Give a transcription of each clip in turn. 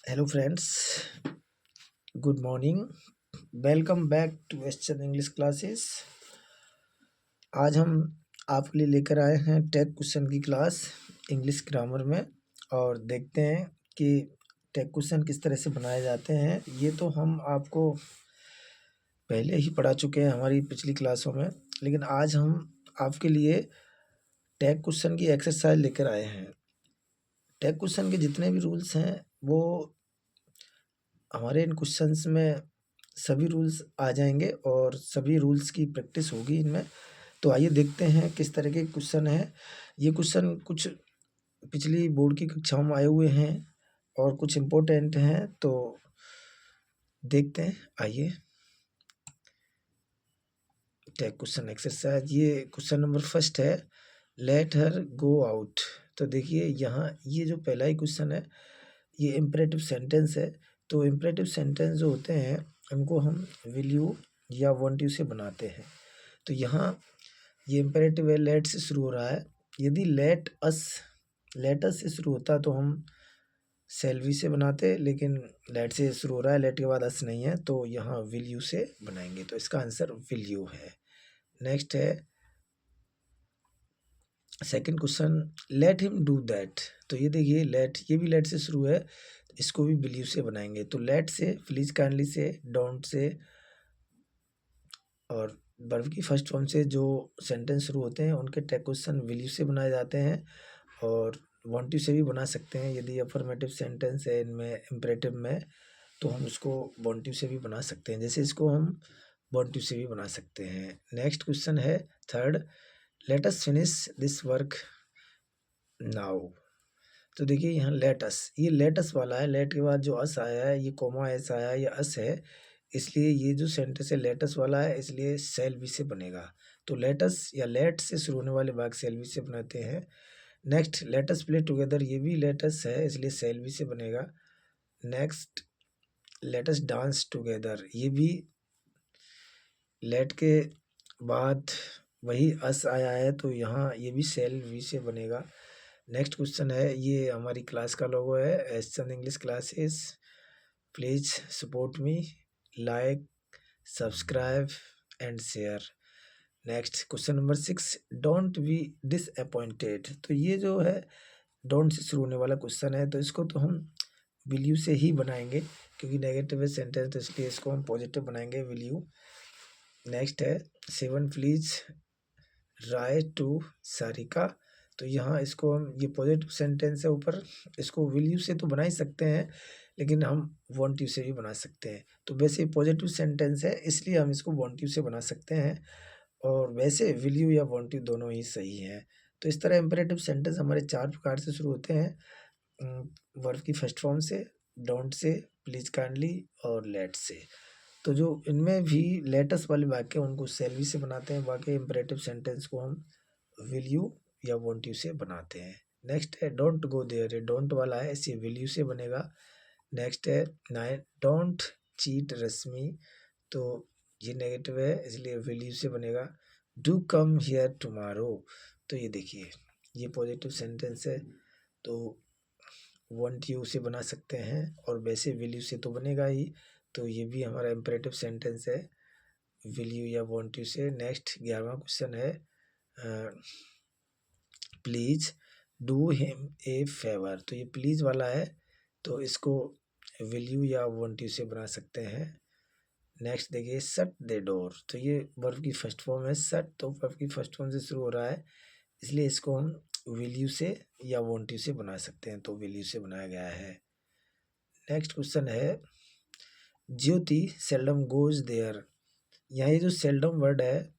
Hello friends, good morning. Welcome back to Western English classes. आज हम आपके लिए लेकर आए हैं टेक क्वेश्चन की क्लास इंग्लिश ग्रामर में। और देखते हैं कि टेक क्वेश्चन किस तरह से बनाए जाते हैं। ये तो हम आपको पहले ही पढ़ा चुके हैं हमारी पिछली क्लासों में, लेकिन आज हम आपके लिए टेक क्वेश्चन की एक्सरसाइज लेकर आए हैं। टेक क्वेश्चन के जितने भी रूल्स हैं वो हमारे इन क्वेश्चंस में सभी रूल्स आ जाएंगे और सभी रूल्स की प्रैक्टिस होगी इनमें। तो आइए देखते हैं किस तरह के क्वेश्चन हैं। ये क्वेश्चन कुछ पिछली बोर्ड की कक्षाओं में आए हुए हैं और कुछ इम्पोर्टेंट हैं, तो देखते हैं। आइए, टेक क्वेश्चन एक्सरसाइज। ये क्वेश्चन नंबर फर्स्ट है, लेट हर गो आउट। तो देखिए यहाँ ये जो पहला ही क्वेश्चन है ये इम्परेटिव सेंटेंस है। तो इम्परेटिव सेंटेंस जो होते हैं उनको हम विल यू या वांट यू से बनाते हैं। तो यहाँ ये इम्परेटिव है, लेट से शुरू हो रहा है। यदि लेट अस से शुरू होता तो हम शैल वी से बनाते, लेकिन लेट से शुरू हो रहा है, लेट के बाद अस नहीं है, तो यहाँ विल यू से बनाएंगे। तो इसका आंसर विल यू है। नेक्स्ट है second question, let him do that. तो ये देखिए लेट, ये भी लेट से शुरू है, इसको भी बिलीव से बनाएंगे। तो लेट से, प्लीज काइंडली से, डोंट से और वर्ब की फर्स्ट फॉर्म से जो सेंटेंस शुरू होते हैं उनके टेक क्वेश्चन विल यू से बनाए जाते हैं और वांट यू से भी बना सकते हैं। यदि अफर्मेटिव सेंटेंस है इनमें इम्परेटिव में तो हम उसको वांट यू से भी बना सकते हैं, जैसे इसको हम वांट यू से भी बना सकते हैं। नेक्स्ट क्वेश्चन है third, let us finish this work now. तो देखिए यहाँ लेटस, ये लेटस वाला है, लेट के बाद जो अस आया है ये कोमा एस आया है, ये अस है, इसलिए ये जो सेंटेंस है लेटस वाला है, इसलिए सेल बी से बनेगा। तो लेटस या लेट से शुरू होने वाले भाग सेल बी से बनाते हैं। नेक्स्ट लेटस प्ले टुगेदर, ये भी लेटस है इसलिए सेल बी से बनेगा। नेक्स्ट लेटस डांस टुगेदर, ये भी लेट के बाद वही अस आया है तो यहाँ ये भी सेल वी से बनेगा। नेक्स्ट क्वेश्चन है, ये हमारी क्लास का लोगो है, एसचंद English classes. Please support me, like, subscribe and share. Next question number 6, don't be disappointed. तो ये जो है डोंट से शुरू होने वाला क्वेश्चन है, तो इसको तो हम विल यू से ही बनाएंगे क्योंकि नेगेटिव है सेंटेंस, तो इसलिए इसको हम पॉजिटिव बनाएंगे, विल यू। नेक्स्ट है 7, प्लीज राइट टू सारिका। तो यहाँ इसको हम, ये पॉजिटिव सेंटेंस है ऊपर, इसको विल यू से तो बना ही सकते हैं लेकिन हम वांट यू से भी बना सकते हैं। तो वैसे पॉजिटिव सेंटेंस है इसलिए हम इसको वांट यू से बना सकते हैं, और वैसे विल यू या वांट यू दोनों ही सही हैं। तो इस तरह इम्परेटिव सेंटेंस हमारे 4 प्रकार से शुरू होते हैं, वर्ब की फर्स्ट फॉर्म से, डोंट से, प्लीज काइंडली और लेट से। तो जो इनमें भी लेटस वाले वाक्य उनको सेल वी से बनाते हैं, बाकी इम्परेटिव सेंटेंस को हम विल यू या वांट यू से बनाते हैं। नेक्स्ट है डोंट गो देयर, डोंट वाला है इसे विल यू से बनेगा। नेक्स्ट है 9, डोंट चीट रश्मि। तो ये नेगेटिव है इसलिए विल यू से बनेगा। Do come here tomorrow. तो ये देखिए ये पॉजिटिव सेंटेंस है तो वांट यू से बना सकते हैं, और वैसे विल यू से तो बनेगा ही, तो ये भी हमारा इम्परेटिव सेंटेंस है, विल यू या वांट यू से। नेक्स्ट 11वां क्वेश्चन है, please do him a favour. तो ये प्लीज वाला है तो इसको विल यू या वांट यू से बना सकते हैं। नेक्स्ट देखिए शट द डोर। तो ये वर्ब की फर्स्ट फॉर्म है शट, तो वर्ब की फर्स्ट फॉर्म से शुरू हो रहा है इसलिए इसको हम विल यू से या वांट यू से बना सकते हैं, तो विल यू से बनाया गया है। नेक्स्ट क्वेश्चन है, ज्योति सेल्डम गोज देयर। यहाँ ये जो सेल्डम वर्ड है,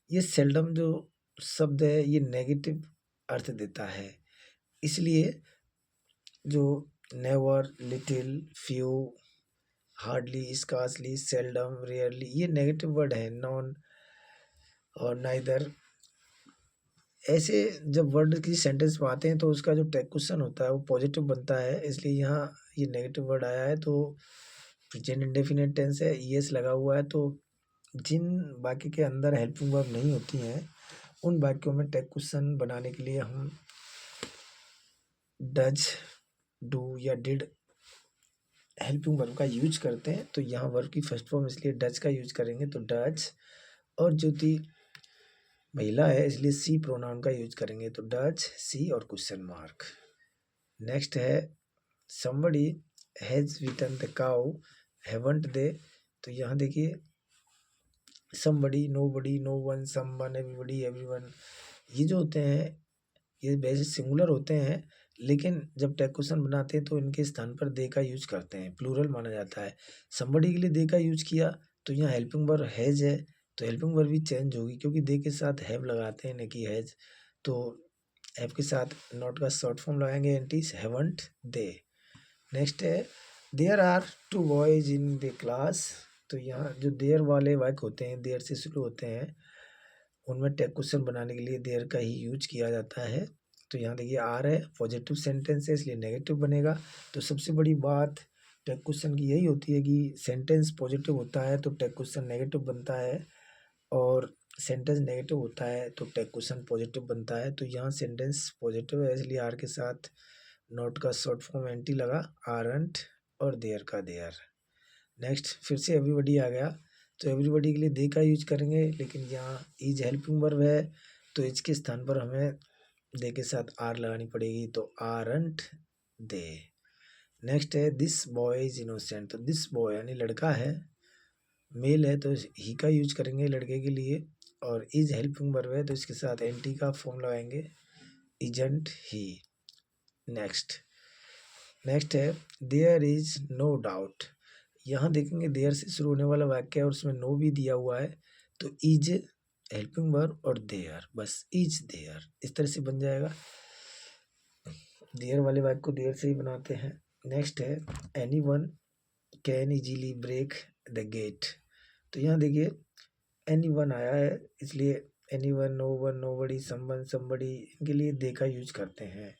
ये सेल्डम जो शब्द है ये नेगेटिव अर्थ देता है, इसलिए जो never, little, few, hardly, scarcely, seldom, rarely, ये नेगेटिव वर्ड है। नॉन और नाइदर, ऐसे जब वर्ड की सेंटेंस में आते हैं तो उसका जो टेक क्वेश्चन होता है वो पॉजिटिव बनता है, इसलिए यहाँ ये नेगेटिव वर्ड आया है। तो प्रेजेंट इंडेफिनिट टेंस है, ईएस लगा हुआ है, तो जिन वाक्य के अंदर हेल्पिंग वर्ब नहीं होती हैं उन वाक्यों में टेक क्वेश्चन बनाने के लिए हम डज, डू या डिड हेल्पिंग वर्ब का यूज करते हैं, तो यहाँ वर्ब की फर्स्ट फॉर्म इसलिए डज का यूज करेंगे, तो डज। और जो थी महिला है इसलिए सी प्रोनाउन का यूज करेंगे, तो डज सी और क्वेश्चन मार्क। नेक्स्ट है somebody has eaten the cow, haven't they? तो यहाँ देखिए somebody, nobody, no one, someone, everybody, everyone, ये जो होते हैं ये वैसे सिंगुलर होते हैं, लेकिन जब टैग क्वेश्चन बनाते हैं तो इनके स्थान पर दे का यूज करते हैं, प्लूरल माना जाता है। somebody के लिए दे का यूज किया तो यहाँ हेल्पिंग वर्ब हैज है, तो हेल्पिंग वर्ब भी चेंज होगी क्योंकि दे के साथ हैव लगाते हैं न कि हैज, तो हैव के साथ नॉट का शॉर्ट फॉर्म लगाएंगे एंटीज हैवंट दे। नेक्स्ट है there are two boys in the class, तो यहाँ जो देयर वाले वाक्य होते हैं देयर से शुरू होते हैं उनमें टैग क्वेश्चन बनाने के लिए देयर का ही यूज किया जाता है। तो यहाँ देखिए आर है पॉजिटिव सेंटेंस है इसलिए नेगेटिव बनेगा। तो सबसे बड़ी बात टैग क्वेश्चन की यही होती है कि सेंटेंस पॉजिटिव होता है तो टैग क्वेश्चन नेगेटिव बनता है, और सेंटेंस नेगेटिव होता है तो टैग क्वेश्चन पॉजिटिव बनता है। तो यहाँ सेंटेंस पॉजिटिव है इसलिए आर के साथ नॉट का शॉर्ट फॉर्म एंटी लगा, आरंट और देयर का देयर। नेक्स्ट फिर से एवरीबडी आ गया, तो एवरीबडी के लिए दे का यूज करेंगे, लेकिन यहाँ इज हेल्पिंग वर्ब है तो इज के स्थान पर हमें दे के साथ आर लगानी पड़ेगी, तो आरंट दे। नेक्स्ट है दिस बॉय इज इनोसेंट, तो दिस बॉय यानी लड़का है, मेल है तो ही का यूज करेंगे लड़के के लिए, और इज हेल्पिंग वर्ब है तो इसके साथ एंटी का फॉर्म लगाएंगे, इजंट ही। नेक्स्ट है देयर इज नो डाउट, यहाँ देखेंगे देयर से शुरू होने वाला वाक्य है और उसमें नो भी दिया हुआ है, तो इज हेल्पिंग वर्ब और देयर, बस इज देयर इस तरह से बन जाएगा। देयर वाले वाक्य को देयर से ही बनाते हैं। नेक्स्ट है anyone can easily break the gate, तो यहाँ देखिए एनी वन आया है इसलिए anyone, no one, nobody, someone, somebody, इनके लिए दे का यूज करते हैं।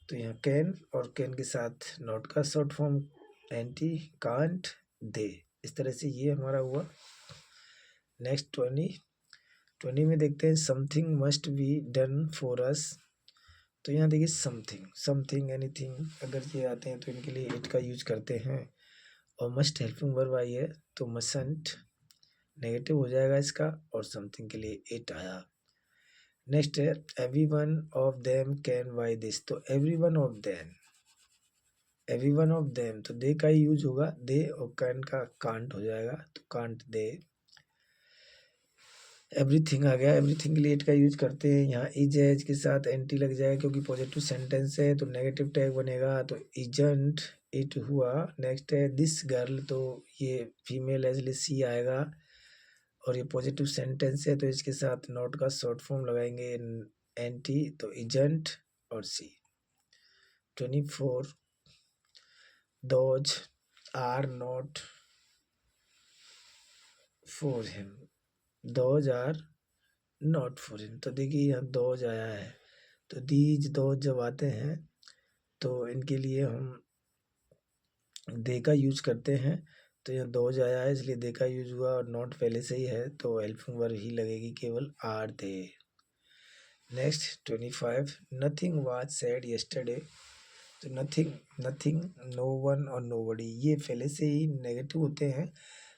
तो यहाँ कैन और कैन के साथ नॉट का शॉर्ट फॉर्म एंटी, कांट, दे, इस तरह से ये हमारा हुआ। नेक्स्ट 20 में देखते हैं something must be done for us, तो यहाँ देखिए समथिंग, समथिंग, एनीथिंग अगर ये आते हैं तो इनके लिए इट का यूज करते हैं, और मस्ट हेल्पिंग वर्ब आई है तो मसंट नेगेटिव हो जाएगा इसका, और समथिंग के लिए इट आया। नेक्स्ट है everyone of them can buy this, तो everyone of them, everyone of them तो दे का ही यूज होगा, दे और कैन का कांट हो जाएगा तो कांट दे। एवरीथिंग आ गया, एवरीथिंग के लिए इट का यूज करते हैं, यहाँ इज है के साथ एंटी लग जाएगा क्योंकि पॉजिटिव सेंटेंस है तो नेगेटिव टैग बनेगा, तो इजंट इट हुआ। नेक्स्ट है दिस गर्ल, तो ये फीमेल है इसलिए सी आएगा, और ये पॉजिटिव सेंटेंस है तो इसके साथ नॉट का शॉर्ट फॉर्म लगाएंगे एंटी, तो इजंट और सी। 24 those are not for him, those are not for him, तो देखिए यहाँ दोज आया है तो दीज दोज जब आते हैं तो इनके लिए हम दे का यूज करते हैं, तो यहाँ दोज आया है इसलिए दे का यूज हुआ, और नॉट पहले से ही है तो हेल्पिंग वर्ब ही लगेगी केवल, are they. Next 25 nothing was said yesterday, तो नथिंग, नथिंग, नो वन और नो बडी ये पहले से ही नेगेटिव होते हैं,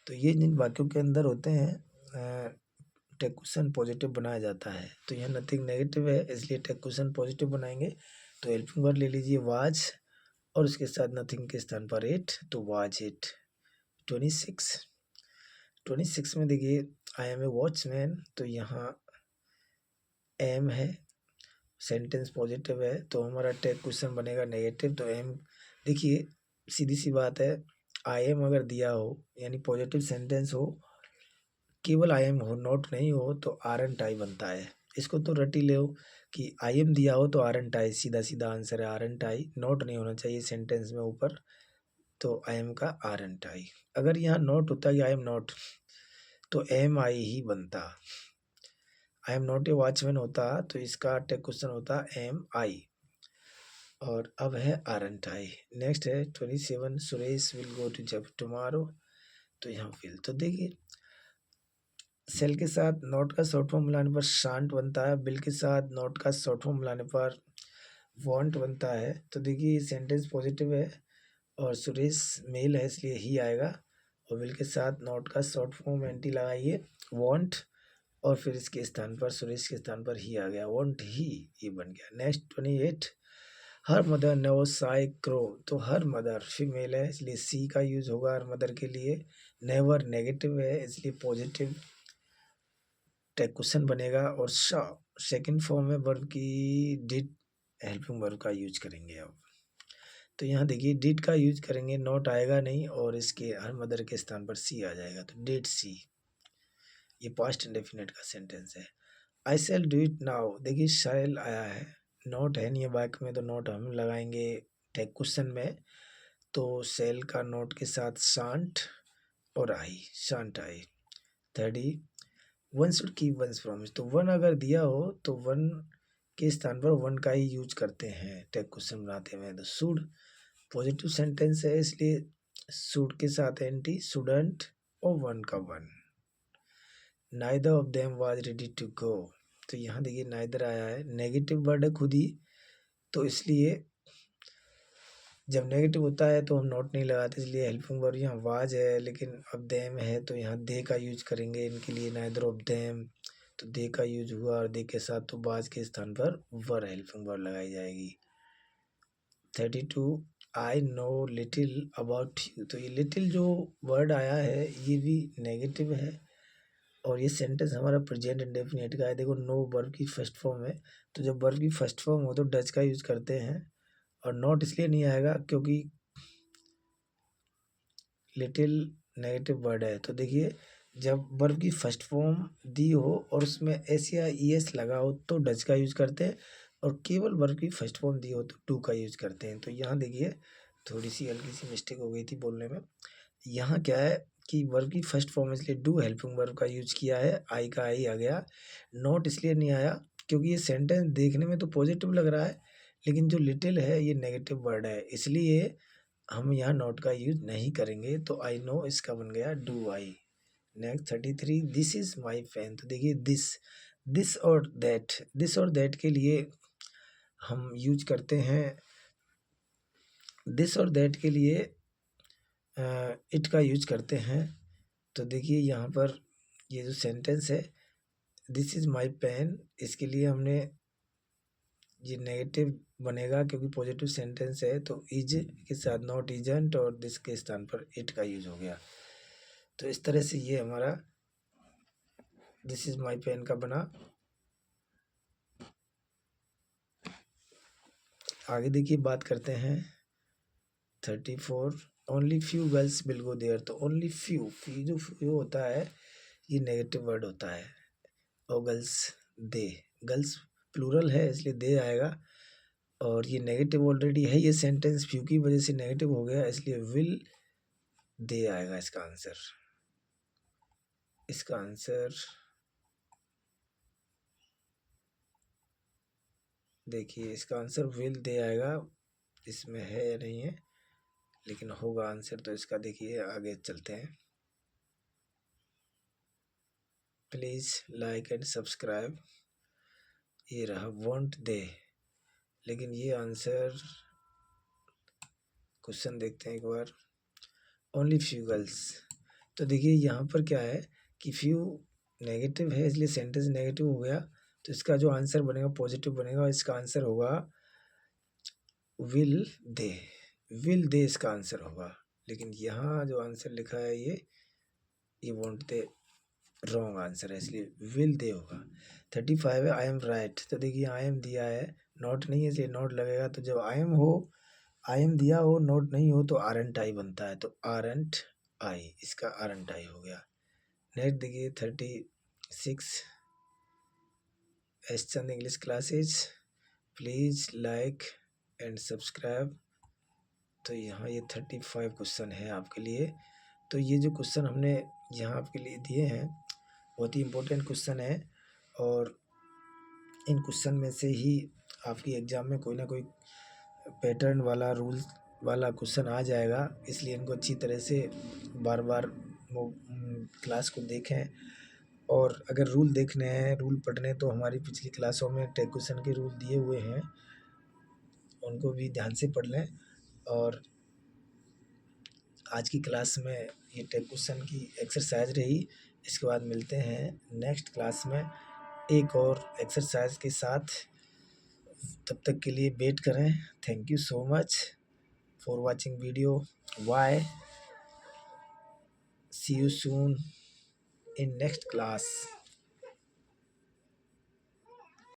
तो ये जिन वाक्यों के अंदर होते हैं टैग क्वेश्चन पॉजिटिव बनाया जाता है, तो यहाँ नथिंग नेगेटिव है इसलिए टैग क्वेश्चन पॉजिटिव बनाएंगे, तो हेल्पिंग वर्ब ले लीजिए वाज और उसके साथ नथिंग के स्थान पर इट, तो वाज इट। 26 में देखिए आई एम ए वॉचमैन, तो यहाँ एम है, सेंटेंस पॉजिटिव है तो हमारा टैग क्वेश्चन बनेगा नेगेटिव, तो एम देखिए सीधी सी बात है, आई एम अगर दिया हो यानी पॉजिटिव सेंटेंस हो, केवल आई एम हो नॉट नहीं हो तो आर एन टाई बनता है, इसको तो रटी ले हो कि आई एम दिया हो तो आर एन टाई, सीधा सीधा आंसर है आर एन टाई, नॉट नहीं होना चाहिए सेंटेंस में ऊपर, तो आई एम का आर एन टाई। अगर यहाँ नॉट होता है आई एम नॉट तो एम आई ही बनता, I am not a watchman होता तो इसका टैग क्वेश्चन होता एम आई, और अब है आर एन टाई। नेक्स्ट है 27 सुरेश विल गो टू जब टुमारो, तो यहाँ विल, तो देखिए सेल के साथ नॉट का शॉर्ट फॉर्म मिलाने पर शांट बनता है, बिल के साथ नॉट का शॉर्ट फॉर्म मिलाने पर वांट बनता है, तो देखिए सेंटेंस पॉजिटिव है और सुरेश मेल है इसलिए ही आएगा, और विल के साथ नॉट का शॉर्ट फॉर्म एंटी लगाइए, वांट, और फिर इसके स्थान पर सुरेश के स्थान पर ही आ गया, वांट ही, ये बन गया। नेक्स्ट 28, हर मदर नो साई क्रो, तो हर मदर फीमेल है इसलिए सी का यूज होगा हर मदर के लिए। नेवर नेगेटिव है इसलिए पॉजिटिव क्वेश्चन बनेगा। और सेकंड फॉर्म में वर्ब की डिड हेल्पिंग वर्ब का यूज करेंगे अब। तो यहाँ देखिए डिड का यूज करेंगे, नॉट आएगा नहीं, और इसके हर मदर के स्थान पर सी आ जाएगा, तो डिड सी, ये पास्ट इंडेफिनिट का सेंटेंस है। आई शैल डू इट नाउ, देखिए शैल आया है, नॉट है नहीं वाक्य में, तो नॉट हम लगाएंगे टेक क्वेश्चन में, तो शैल का नॉट के साथ शांट और I, shan't I. 30, one should keep one's promise, तो वन अगर दिया हो तो वन के स्थान पर वन का ही यूज करते हैं टेक क्वेश्चन बनाते हैं। तो शुड पॉजिटिव सेंटेंस है इसलिए शुड के साथ एंटी, शुडंट, और वन का one. Neither of them was ready to go, तो यहाँ देखिए नाइदर आया है, नेगेटिव वर्ड है खुद ही, तो इसलिए जब नेगेटिव होता है तो हम नोट नहीं लगाते, इसलिए हेल्पिंग वर्ब यहाँ वाज है, लेकिन अब देम है तो यहाँ दे का यूज करेंगे इनके लिए, नाइदर ऑफ देम, तो दे का यूज हुआ, और दे के साथ तो वाज के स्थान पर वर हेल्पिंग वर्ब लगाई जाएगी। 32, I know little about you, तो ये लिटिल जो वर्ड आया है ये भी नेगेटिव है, और ये सेंटेंस हमारा प्रेजेंट इंडेफिनिट का है। देखो नो वर्ब की फर्स्ट फॉर्म है, तो जब वर्ब की फर्स्ट फॉर्म हो तो डच का यूज करते हैं, और नॉट इसलिए नहीं आएगा क्योंकि लिटिल नेगेटिव वर्ड है। तो देखिए जब वर्ब की फर्स्ट फॉर्म दी हो और उसमें एस या ई एस लगा हो तो डच का यूज करते हैं, और केवल वर्ब की फर्स्ट फॉर्म दी हो तो टू का यूज करते हैं। तो यहाँ देखिए थोड़ी सी हल्की सी मिस्टेक हो गई थी बोलने में, यहाँ क्या है कि वर्ब की फर्स्ट फॉर्म इसलिए डू हेल्पिंग वर्ब का यूज किया है, आई का आई आ गया, नॉट इसलिए नहीं आया क्योंकि ये सेंटेंस देखने में तो पॉजिटिव लग रहा है, लेकिन जो लिटिल है ये नेगेटिव वर्ड है, इसलिए हम यहाँ नॉट का यूज नहीं करेंगे। तो आई नो इसका बन गया do I. Next 33, this is my pen, तो देखिए दिस और दैट के लिए हम यूज करते हैं, दिस और दैट के लिए इट का यूज करते हैं। तो देखिए यहाँ पर ये जो सेंटेंस है दिस इज माई पेन, इसके लिए हमने ये नेगेटिव बनेगा क्योंकि पॉजिटिव सेंटेंस है, तो इज के साथ नॉट इजंट और दिस के स्थान पर इट का यूज हो गया। तो इस तरह से ये हमारा दिस इज माई पेन का बना। आगे देखिए बात करते हैं 34, only few girls will go there, तो ओनली फ्यू जो फ्यू होता है ये नेगेटिव वर्ड होता है, और गर्ल्स प्लूरल है इसलिए दे आएगा, और ये नेगेटिव ऑलरेडी है, ये सेंटेंस फ्यू की वजह से नेगेटिव हो गया इसलिए विल दे आएगा इसका आंसर। देखिए इसका आंसर विल दे आएगा, इसमें है या नहीं है लेकिन होगा आंसर, तो इसका देखिए आगे चलते हैं। प्लीज़ लाइक एंड सब्सक्राइब, ये रहा वॉन्ट दे, लेकिन ये आंसर क्वेश्चन देखते हैं एक बार। ओनली फ्यू गर्ल्स, तो देखिए यहाँ पर क्या है कि फ्यू नेगेटिव है इसलिए सेंटेंस नेगेटिव हो गया, तो इसका जो आंसर बनेगा पॉजिटिव बनेगा, इसका आंसर होगा विल दे इसका आंसर होगा, लेकिन यहाँ जो आंसर लिखा है ये वॉन्ट दे रॉन्ग आंसर है इसलिए विल दे होगा। 35 है आई एम राइट, तो देखिए आई एम दिया है, नॉट नहीं है इसलिए नॉट लगेगा, तो जब आई एम दिया हो नॉट नहीं हो तो आरंट आई बनता है, तो आरंट आई, इसका आरंट आई हो गया। नेक्स्ट देखिए 36, S Chand English classes, please like and subscribe, तो यहाँ ये 35 क्वेश्चन है आपके लिए। तो ये जो क्वेश्चन हमने यहाँ आपके लिए दिए हैं बहुत ही इम्पोर्टेंट क्वेश्चन है, और इन क्वेश्चन में से ही आपकी एग्ज़ाम में कोई ना कोई पैटर्न वाला रूल वाला क्वेश्चन आ जाएगा, इसलिए इनको अच्छी तरह से बार बार वो क्लास को देखें, और अगर रूल देखने हैं रूल पढ़ने तो हमारी पिछली क्लासों में टेक क्वेश्चन के रूल दिए हुए हैं, उनको भी ध्यान से पढ़ लें। और आज की क्लास में ये टाइप क्वेश्चन की एक्सरसाइज रही। इसके बाद मिलते हैं नेक्स्ट क्लास में एक और एक्सरसाइज के साथ। तब तक के लिए वेट करें। Thank you so much for watching video. Bye, see you soon in next class.